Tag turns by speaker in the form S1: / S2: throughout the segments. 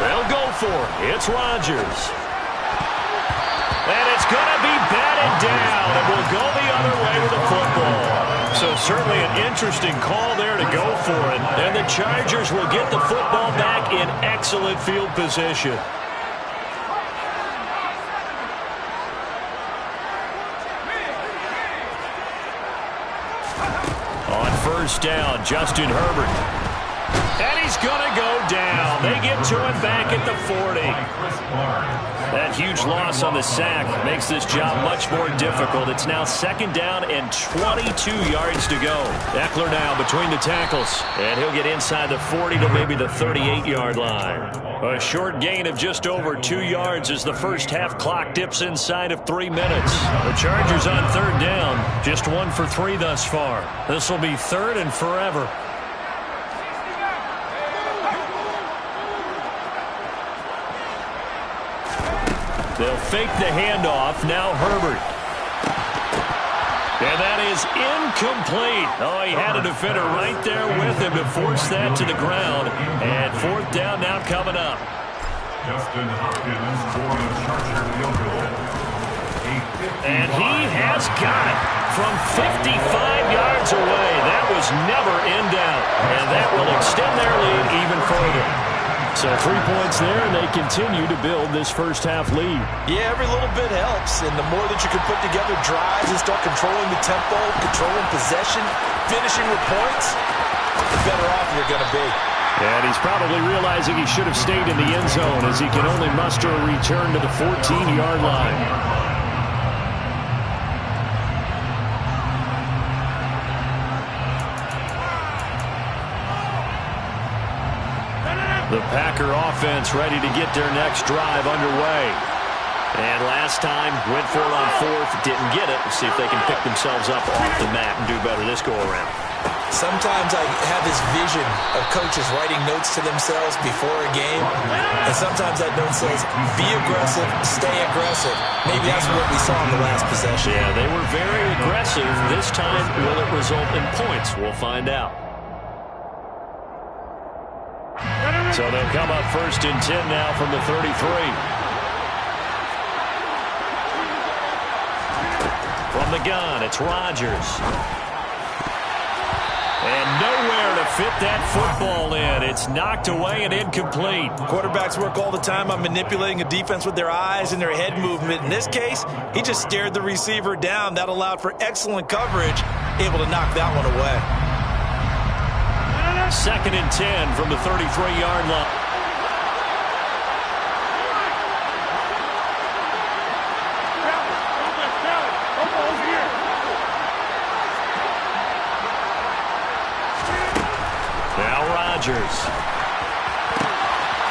S1: They'll go for it. It's Rodgers. And it's going to be batted down, and will go the other way with the football. So certainly an interesting call there to go for it. And the Chargers will get the football back in excellent field position. On first down, Justin Herbert. And he's going to go down. They get to him back at the 40. That huge loss on the sack makes this job much more difficult. It's now second down and 22 yards to go. Eckler now between the tackles. And he'll get inside the 40 to maybe the 38-yard line. A short gain of just over 2 yards as the first half clock dips inside of 3 minutes. The Chargers on third down. Just 1 for 3 thus far. This will be third and forever. They'll fake the handoff. Now Herbert. And that is incomplete. Oh, he had a defender right there with him to force that to the ground. And fourth down now coming up.
S2: Justin Hopkins for the Chargers field goal.
S1: And he has got it from 55 yards away. That was never in doubt. And that will extend their lead even further. So 3 points there, and they continue to build this first half lead.
S3: Yeah, every little bit helps, and the more that you can put together drives and start controlling the tempo, controlling possession, finishing with points, the better off you're going to be.
S1: And he's probably realizing he should have stayed in the end zone as he can only muster a return to the 14-yard line. The Packer offense ready to get their next drive underway. And last time, went for it on fourth, didn't get it. We'll see if they can pick themselves up off the mat and do better this go-around.
S3: Sometimes I have this vision of coaches writing notes to themselves before a game, and sometimes that note says, be aggressive, stay aggressive. Maybe that's what we saw in the last possession.
S1: Yeah, they were very aggressive. This time, will it result in points? We'll find out. So they'll come up first and 10 now from the 33. From the gun, it's Rodgers. And nowhere to fit that football in. It's knocked away and incomplete.
S3: Quarterbacks work all the time on manipulating a defense with their eyes and their head movement. In this case, he just stared the receiver down. That allowed for excellent coverage, able to knock that one away.
S1: Second and 10 from the 33-yard line. Now Rodgers.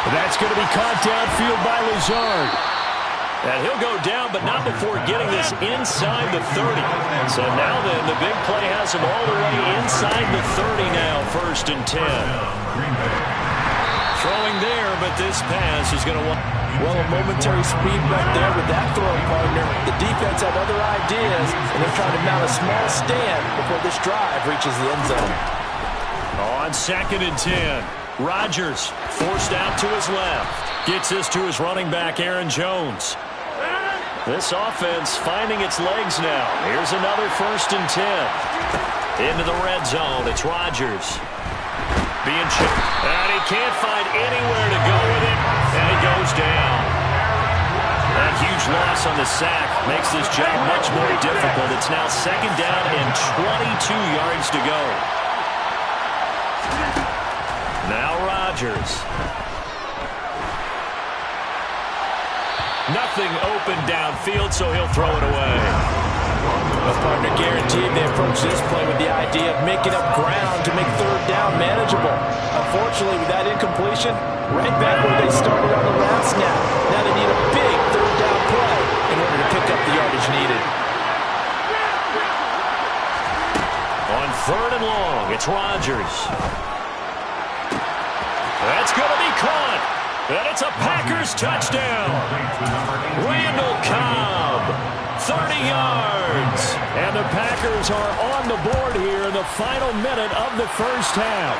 S1: That's going to be caught downfield by Lazard. And he'll go down, but not before getting this inside the 30. So now then, the big play has him all the way inside the 30 now, first and 10. Throwing there, but this pass is going to...
S3: Well, a momentary speed right there with that throwing partner. The defense had other ideas, and they're trying to mount a small stand before this drive reaches the end zone.
S1: On second and 10, Rodgers forced out to his left. Gets this to his running back, Aaron Jones. This offense finding its legs now. Here's another first and 10. Into the red zone, it's Rodgers. Being chipped, and he can't find anywhere to go with it, and he goes down. That huge loss on the sack makes this job much more difficult. It's now second down and 22 yards to go. Now Rodgers. Nothing open downfield, so he'll throw it away.
S3: A partner guaranteed they approach this play with the idea of making up ground to make third down manageable. Unfortunately, with that incompletion, right back where they started on the last snap. Now they need a big third down play in order to pick up the yardage needed.
S1: On third and long, it's Rodgers. That's going to be caught. And it's a Packers touchdown. Randall Cobb 30 yards. And the Packers are on the board here in the final minute of the first half.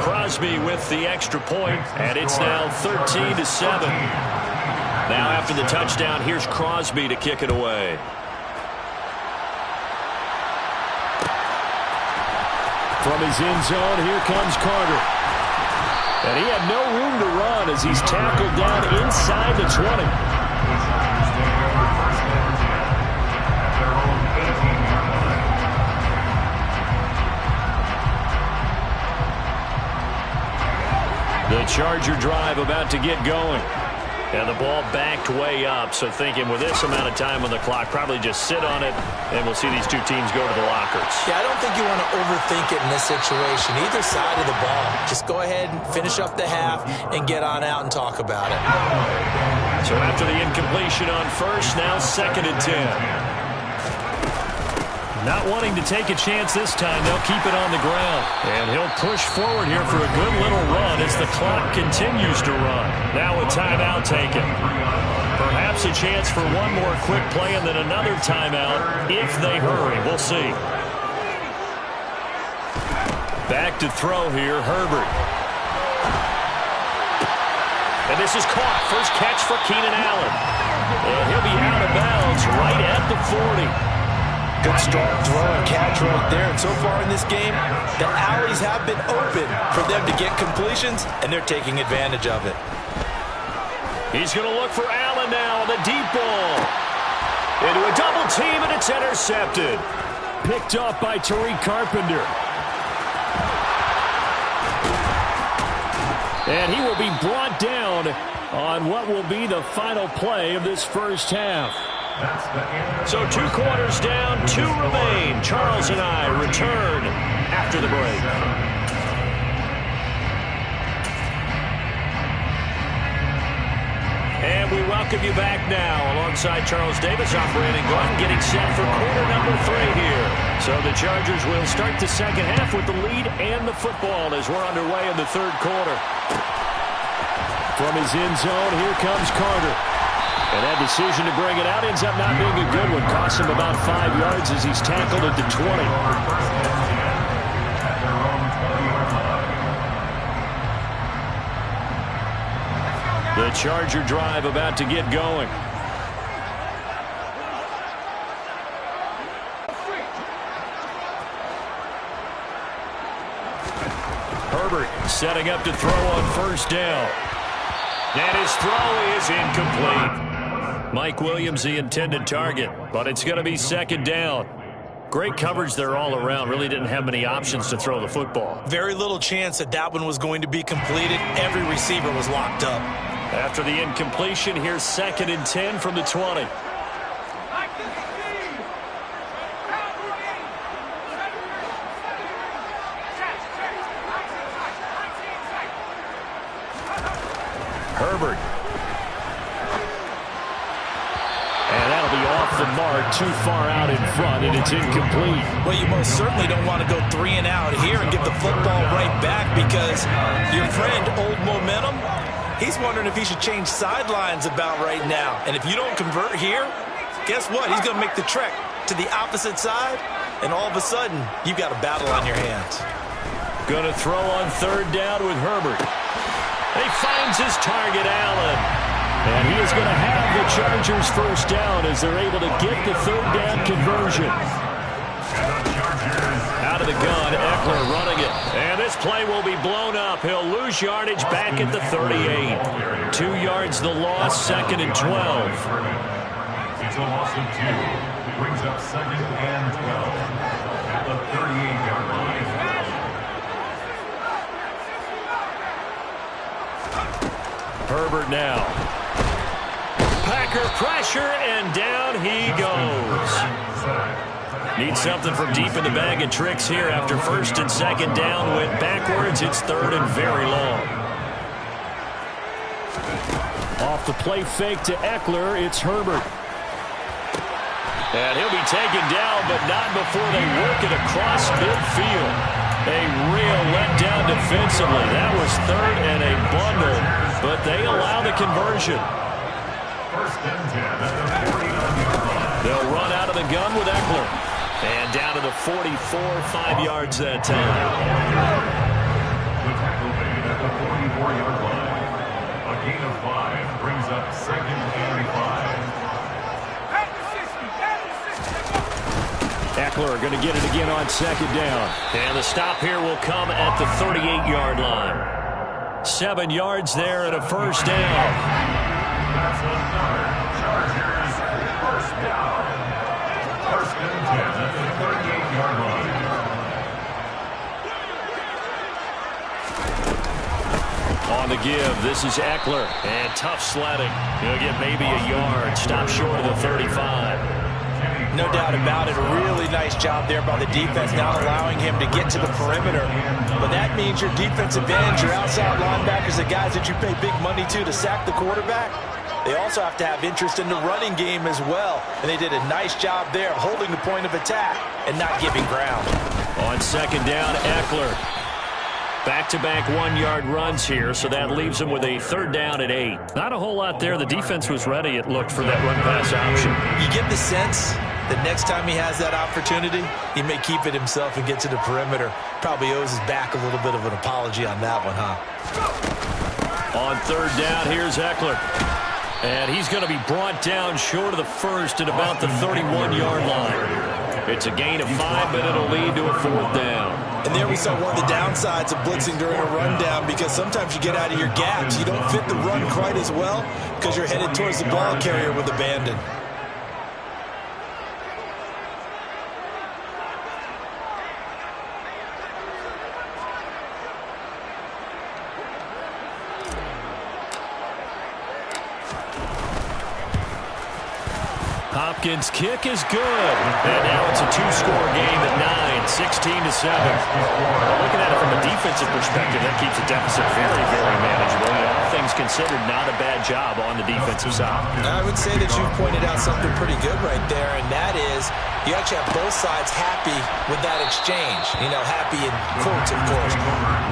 S1: Crosby with the extra point, and it's now 13-7. Now after the touchdown, here's Crosby to kick it away.
S4: From his end zone, here comes Carter. And he had no room to run as he's tackled down inside the 20.
S1: The Charger drive about to get going. And the ball backed way up, so thinking with this amount of time on the clock, probably just sit on it, and we'll see these two teams go to the lockers.
S3: Yeah, I don't think you want to overthink it in this situation, either side of the ball. Just go ahead and finish up the half and get on out and talk about it.
S1: So after the incompletion on first, now 2nd and 10. Not wanting to take a chance this time, they'll keep it on the ground. And he'll push forward here for a good little run as the clock continues to run. Now a timeout taken. Perhaps a chance for one more quick play and then another timeout if they hurry. We'll see. Back to throw here, Herbert. And this is caught. First catch for Keenan Allen. And he'll be out of bounds right at the 40.
S3: Good strong throw and catch right there. And so far in this game, the alleys have been open for them to get completions, and they're taking advantage of it.
S1: He's going to look for Allen now on the deep ball. Into a double team, and it's intercepted.
S4: Picked off by Tariq Carpenter. And he will be brought down on what will be the final play of this first half.
S1: So 2 quarters down, 2 remain. Charles and I return after the break. And we welcome you back now alongside Charles Davis, I'm Brandon Glenn, getting set for quarter number 3 here. So the Chargers will start the second half with the lead and the football as we're underway in the 3rd quarter.
S4: From his end zone, here comes Carter. And that decision to bring it out ends up not being a good one. Costs him about 5 yards as he's tackled at the 20.
S1: The Charger drive about to get going. Herbert setting up to throw on first down. And his throw is incomplete. Mike Williams, the intended target, but it's going to be 2nd down. Great coverage there all around. Really didn't have many options to throw the football.
S3: Very little chance that one was going to be completed. Every receiver was locked up.
S1: After the incompletion, here's 2nd and 10 from the 20. Herbert. And that'll be off the mark, too far out in front, and it's incomplete.
S3: Well, you most certainly don't want to go 3 and out here and give the football right back because your friend, Old Momentum, he's wondering if he should change sidelines about right now. And if you don't convert here, guess what? He's going to make the trek to the opposite side, and all of a sudden, you've got a battle on your hands.
S1: Going to throw on 3rd down with Herbert. He finds his target, Allen. And he is going to have the Chargers first down as they're able to get the 3rd down conversion. Out of the gun, Ekeler running it. And this play will be blown up. He'll lose yardage back at the 38. 2 yards the loss, 2nd and 12.
S2: It's a loss of 2. Brings up 2nd and 12 at the 38-yard line.
S1: Herbert now. Packer pressure, and down he goes. Needs something from deep in the bag of tricks here after 1st and 2nd down. Went backwards. It's 3rd and very long.
S4: Off the play fake to Ekeler, it's Herbert.
S1: And he'll be taken down, but not before they work it across midfield. A real letdown defensively. That was 3rd and a bundle, but they allow the conversion.
S2: First and 10 at the 49-yard line.
S1: They'll run out of the gun with Eckler. And down to the 44, 5 yards that time.
S2: The tackle made at the 44-yard line. A gain of 5 brings up second and 5.
S4: Eckler going to get it again on second down.
S1: And the stop here will come at the 38-yard line. 7 yards there and a first down.
S2: That's another Chargers first down. First and 10 at the 38-yard line.
S1: On the give, this is Eckler. And tough sledding. He'll get maybe a yard. Stop short of the 35.
S3: No doubt about it. A really nice job there by the defense, not allowing him to get to the perimeter. But that means your defensive ends, your outside linebackers, the guys that you pay big money to sack the quarterback, they also have to have interest in the running game as well. And they did a nice job there of holding the point of attack and not giving ground.
S1: On second down, Eckler. Back-to-back 1-yard runs here, so that leaves him with a third down at 8. Not a whole lot there. The defense was ready, it looked, for that run-pass option.
S3: You get the sense that next time he has that opportunity, he may keep it himself and get to the perimeter. Probably owes his back a little bit of an apology on that one, huh?
S1: On third down, here's Eckler. And he's going to be brought down short of the first at about the 31-yard line. It's a gain of 5, but it'll lead to a fourth down.
S3: And there we saw one of the downsides of blitzing during a rundown, because sometimes you get out of your gaps. You don't fit the run quite as well because you're headed towards the ball carrier with abandon.
S1: Hopkins' kick is good. And now it's a two-score game at 9, 16-7. Looking at it from a defensive perspective, that keeps the deficit very, very manageable. And all things considered, not a bad job on the defensive side.
S3: I would say that you've pointed out something pretty good right there, and that is you actually have both sides happy with that exchange. You know, happy in quotes, of course.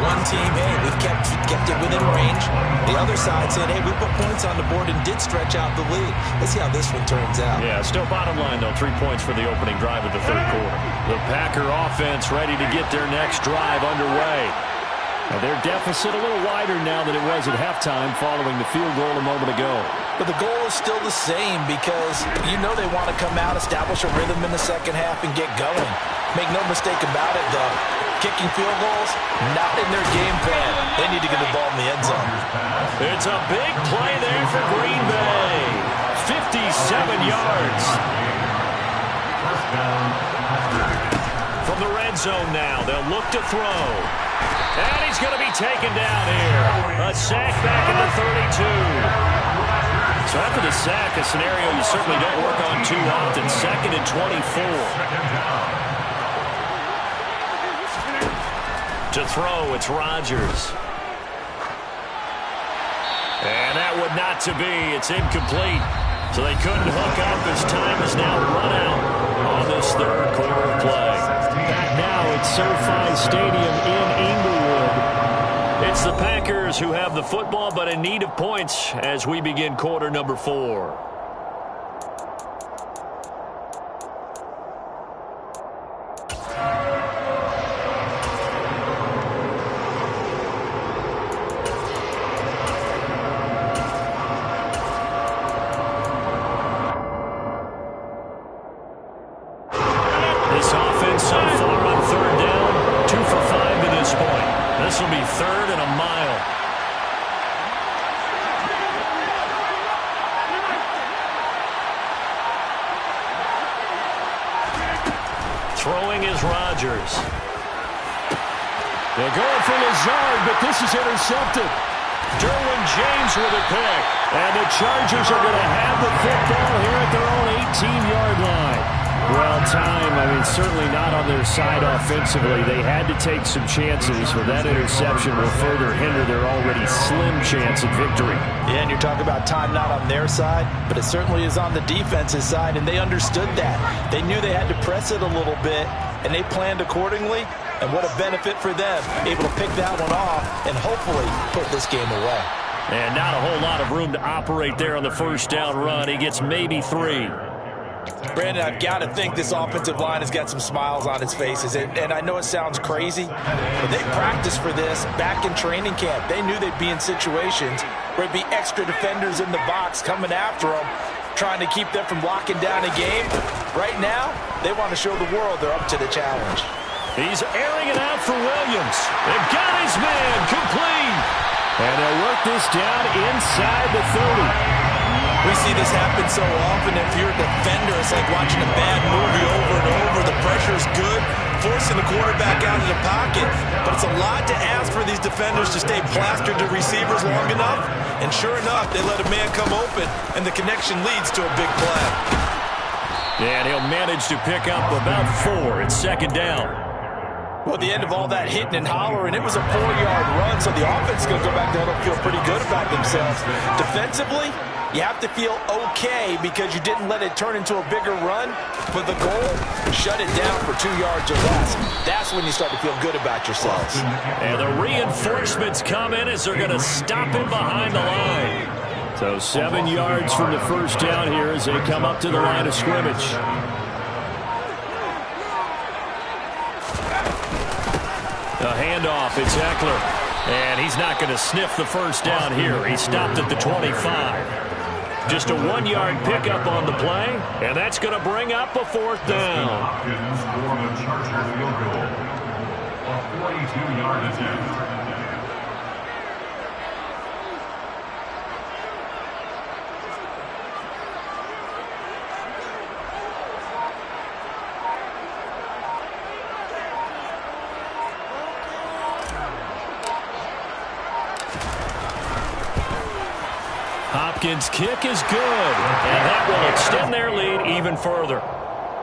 S3: One team, hey, we've kept it within range. The other side saying, hey, we put points on the board and did stretch out the lead. Let's see how this one turns out.
S1: Yeah, still bottom line, though. 3 points for the opening drive of the third quarter. The Packer offense ready to get their next drive underway. Now their deficit a little wider now than it was at halftime following the field goal a moment ago.
S3: But the goal is still the same, because you know they want to come out, establish a rhythm in the second half, and get going. Make no mistake about it, though. Kicking field goals, not in their game plan. They need to get the ball in the end zone.
S1: It's a big play there for Green Bay. 57 yards. From the red zone now, they'll look to throw. And he's going to be taken down here. A sack back at the 32. So after the sack, a scenario you certainly don't work on too often. 2nd and 24. To throw, it's Rodgers. And that would not to be. It's incomplete. So they couldn't hook up as time is now run out on this third quarter play.
S4: Back now at SoFi Stadium in Inglewood.
S1: It's the Packers who have the football, but in need of points as we begin quarter number 4. This offense so far on third down, 2 for 5 to this point. This will be 3rd and a mile. Throwing is Rodgers.
S4: They're going for Lazard, but this is intercepted.
S1: Derwin James with a pick.
S4: And the Chargers are going to have the football here at their own 18-yard line. Well, certainly not on their side offensively. They had to take some chances, but that interception will further hinder their already slim chance at victory.
S3: Yeah, and you're talking about time not on their side, but it certainly is on the defense's side, and they understood that. They knew they had to press it a little bit, and they planned accordingly, and what a benefit for them, able to pick that one off and hopefully put this game away.
S1: And not a whole lot of room to operate there on the first down run. He gets maybe 3.
S3: Brandon, I've got to think this offensive line has got some smiles on its faces. And I know it sounds crazy, but they practiced for this back in training camp. They knew they'd be in situations where it'd be extra defenders in the box coming after them, trying to keep them from locking down a game. Right now, they want to show the world they're up to the challenge.
S1: He's airing it out for Williams. They've got his man complete.
S4: And they'll work this down inside the 30.
S3: We see this happen so often. If you're a defender, it's like watching a bad movie over and over. The pressure's good, forcing the quarterback out of the pocket. But it's a lot to ask for these defenders to stay plastered to receivers long enough. And sure enough, they let a man come open, and the connection leads to a big play.
S1: And he'll manage to pick up about 4 at second down.
S3: Well, at the end of all that hitting and hollering, it was a 4-yard run, so the offense is going to go back there and feel pretty good about themselves. Defensively, you have to feel okay because you didn't let it turn into a bigger run. But the goal, shut it down for 2 yards or less. That's when you start to feel good about yourselves.
S1: And the reinforcements come in as they're going to stop him behind the line.
S4: So 7 yards from the first down here as they come up to the line of scrimmage.
S1: A handoff, it's Eckler. And he's not going to sniff the first down here. He stopped at the 25. Just a 1-yard pickup on the play, and that's going to bring up a 4th down.
S2: Hopkins for the Charger field goal. A 42-yard attempt.
S1: Hopkins' kick is good, and that will extend their lead even further.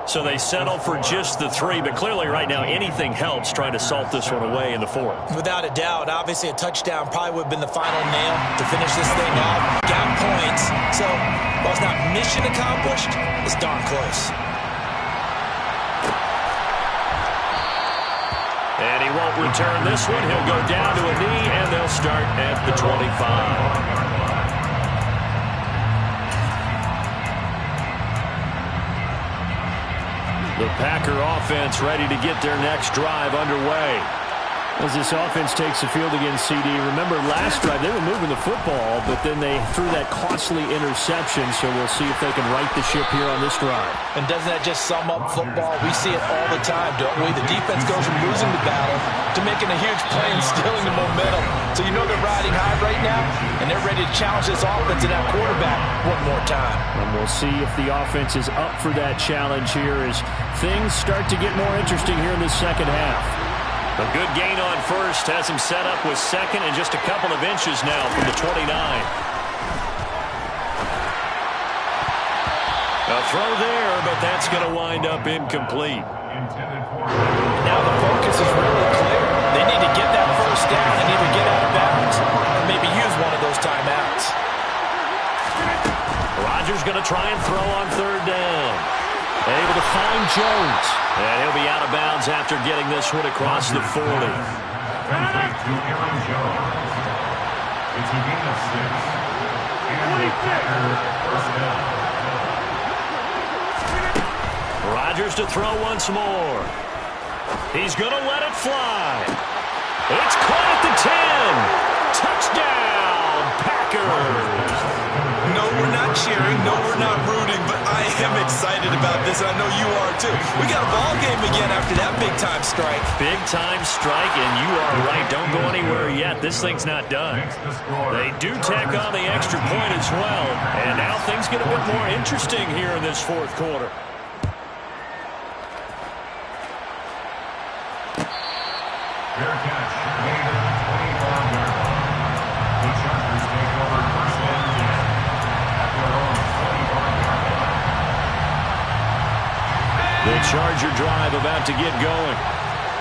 S1: So they settle for just the 3, but clearly right now anything helps trying to salt this one away in the 4th.
S3: Without a doubt, obviously a touchdown probably would have been the final nail to finish this thing off. Got points, so while it's not mission accomplished, it's darn close.
S1: And he won't return this one. He'll go down to a knee, and they'll start at the 25. The Packer offense ready to get their next drive underway.
S4: As this offense takes the field against CD, remember last drive they were moving the football, but then they threw that costly interception, so we'll see if they can right the ship here on this drive.
S3: And doesn't that just sum up football? We see it all the time, don't we? The defense goes from losing the battle to making a huge play and stealing the momentum. So you know they're riding high right now, and they're ready to challenge this offense and that quarterback one more time.
S4: And we'll see if the offense is up for that challenge here as things start to get more interesting here in this second half.
S1: A good gain on first has him set up with second and just a couple of inches now from the 29. A throw there, but that's going to wind up incomplete.
S3: Now the focus is really clear. They need to get that first down and either get out of bounds or maybe use one of those timeouts.
S1: Rodgers going to try and throw on 3rd down. Able to find Jones. And he'll be out of bounds after getting this one across the 40.
S2: Complete to Aaron Jones. It's a gain of 6. And the Packer first down.
S1: Rodgers to throw once more. He's going to let it fly. It's caught at the 10. Touchdown, Packers.
S3: No, we're not cheering. No, we're not rooting. But I am excited about this, and I know you are too. We got a ball game again after that big-time strike.
S1: Big-time strike, and you are right. Don't go anywhere yet. This thing's not done. They do tack on the extra point as well. And now things get a bit more interesting here in this 4th quarter.
S2: Fair catch made at the 25-yard line. The Chargers take over 1st and 10 at their own 25-yard line.
S1: The Charger drive about to get going.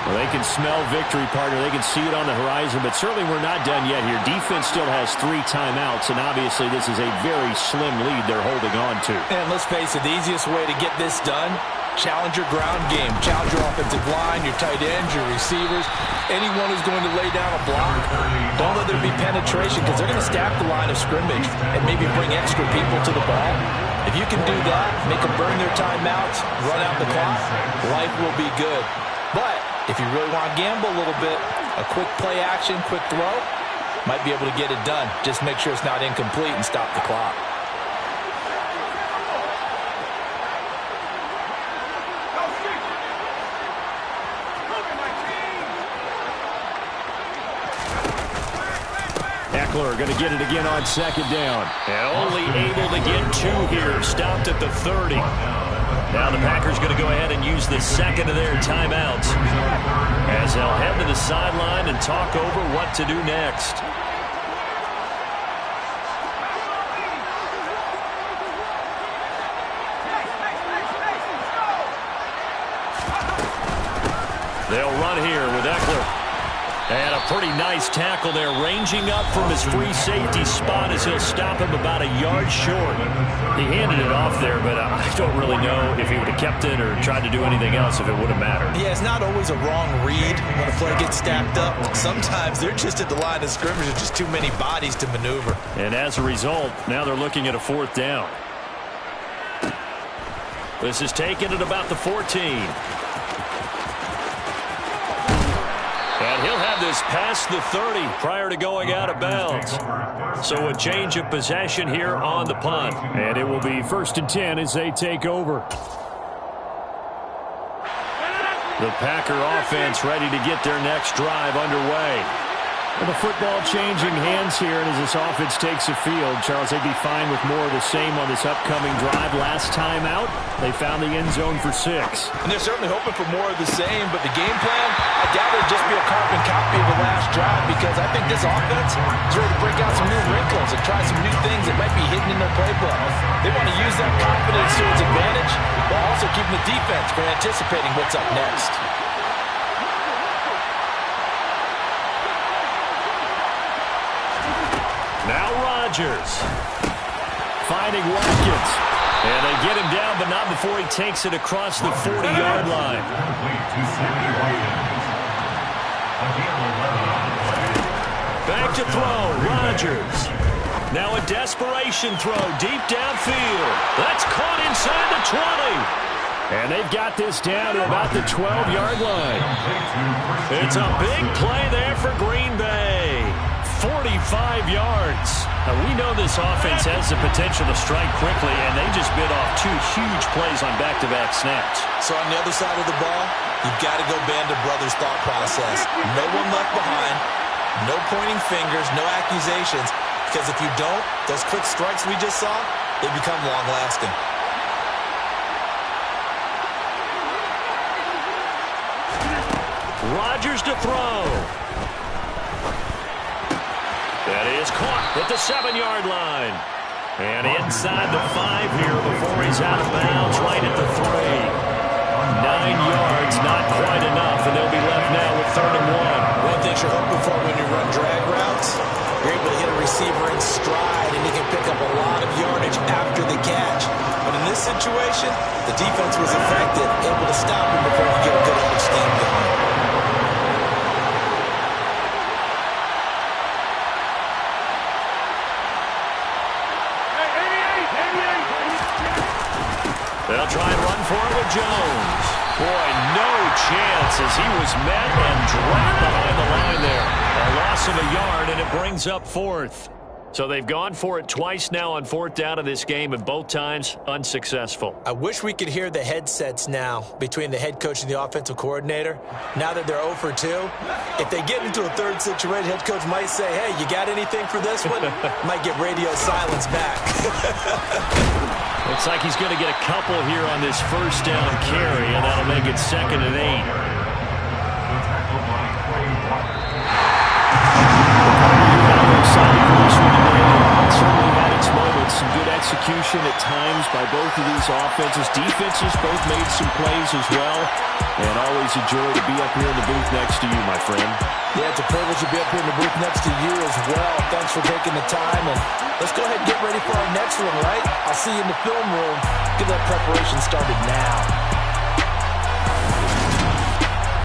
S4: Well, they can smell victory, partner. They can see it on the horizon, but certainly we're not done yet here. Defense still has 3 timeouts, and obviously this is a very slim lead they're holding on to.
S3: And let's face it, the easiest way to get this done Challenge your ground game. Challenge your offensive line, your tight ends, your receivers, anyone who's going to lay down a block. Don't let there be penetration because they're going to stack the line of scrimmage and maybe bring extra people to the ball. If you can do that, make them burn their timeouts, run out the clock, life will be good. But if you really want to gamble a little bit, a quick play action, quick throw, might be able to get it done. Just make sure it's not incomplete and stop the clock.
S4: Eckler going to get it again on second down.
S1: And only able to get 2 here. Stopped at the 30. Now the Packers going to go ahead and use the second of their timeouts as they'll head to the sideline and talk over what to do next. They'll run here with Eckler. And a pretty nice tackle there, ranging up from his free safety spot as he'll stop him about a yard short. He handed it off there, but I don't really know if he would have kept it or tried to do anything else if it would have mattered.
S3: Yeah, it's not always a wrong read when a play gets stacked up. Sometimes they're just at the line of scrimmage with just too many bodies to maneuver.
S1: And as a result, now they're looking at a 4th down. This is taken at about the 14. And he'll have this past the 30 prior to going out of bounds. So a change of possession here on the punt.
S4: And it will be 1st and 10 as they take over.
S1: The Packer offense ready to get their next drive underway.
S4: Well, the football changing hands here, and as this offense takes the field, Charles, they'd be fine with more of the same on this upcoming drive. Last time out, they found the end zone for 6.
S3: And they're certainly hoping for more of the same, but the game plan, I doubt it'll just be a carbon copy of the last drive because I think this offense is ready to break out some new wrinkles and try some new things that might be hidden in their playbook. They want to use that confidence to its advantage while also keeping the defense from anticipating what's up next.
S1: Now Rodgers finding Watkins. And they get him down, but not before he takes it across the 40-yard line. Back to throw, Rodgers. Now a desperation throw deep downfield. That's caught inside the 20.
S4: And they've got this down to about the 12-yard line.
S1: It's a big play there for Green Bay. 45 yards. Now, we know this offense has the potential to strike quickly, and they just bit off 2 huge plays on back-to-back snaps.
S3: So on the other side of the ball, you've got to go Band of Brothers thought process. No one left behind, no pointing fingers, no accusations, because if you don't, those quick strikes we just saw, they become long-lasting.
S1: Rodgers to throw. That is caught at the 7-yard line. And inside the 5 here before he's out of bounds, right at the 3. 9 yards, not quite enough, and they'll be left now with 3rd and 1.
S3: One thing you're hoping for when you run drag routes, you're able to hit a receiver in stride, and he can pick up a lot of yardage after the catch. But in this situation, the defense was effective, able to stop him before he get a good understand going.
S1: They'll try and run for it with Jones. Boy, no chance as he was met and dropped behind the line there. A loss of a yard, and it brings up 4th. So they've gone for it twice now on 4th down of this game, and both times unsuccessful.
S3: I wish we could hear the headsets now between the head coach and the offensive coordinator. Now that they're 0 for 2, if they get into a 3rd situation, head coach might say, hey, you got anything for this one? Might get radio silence back.
S1: Looks like he's going to get a couple here on this 1st down carry, and that'll make it 2nd and 8.
S4: Certainly had its moments. Some good execution at times by both of these offenses. Defenses both made some plays as well. And always a joy to be up here in the booth next to you, my friend.
S3: Yeah, it's a privilege to be up here in the booth next to you as well. Thanks for taking the time. And let's go ahead and get ready for our next one, right? I'll see you in the film room. Get that preparation started now.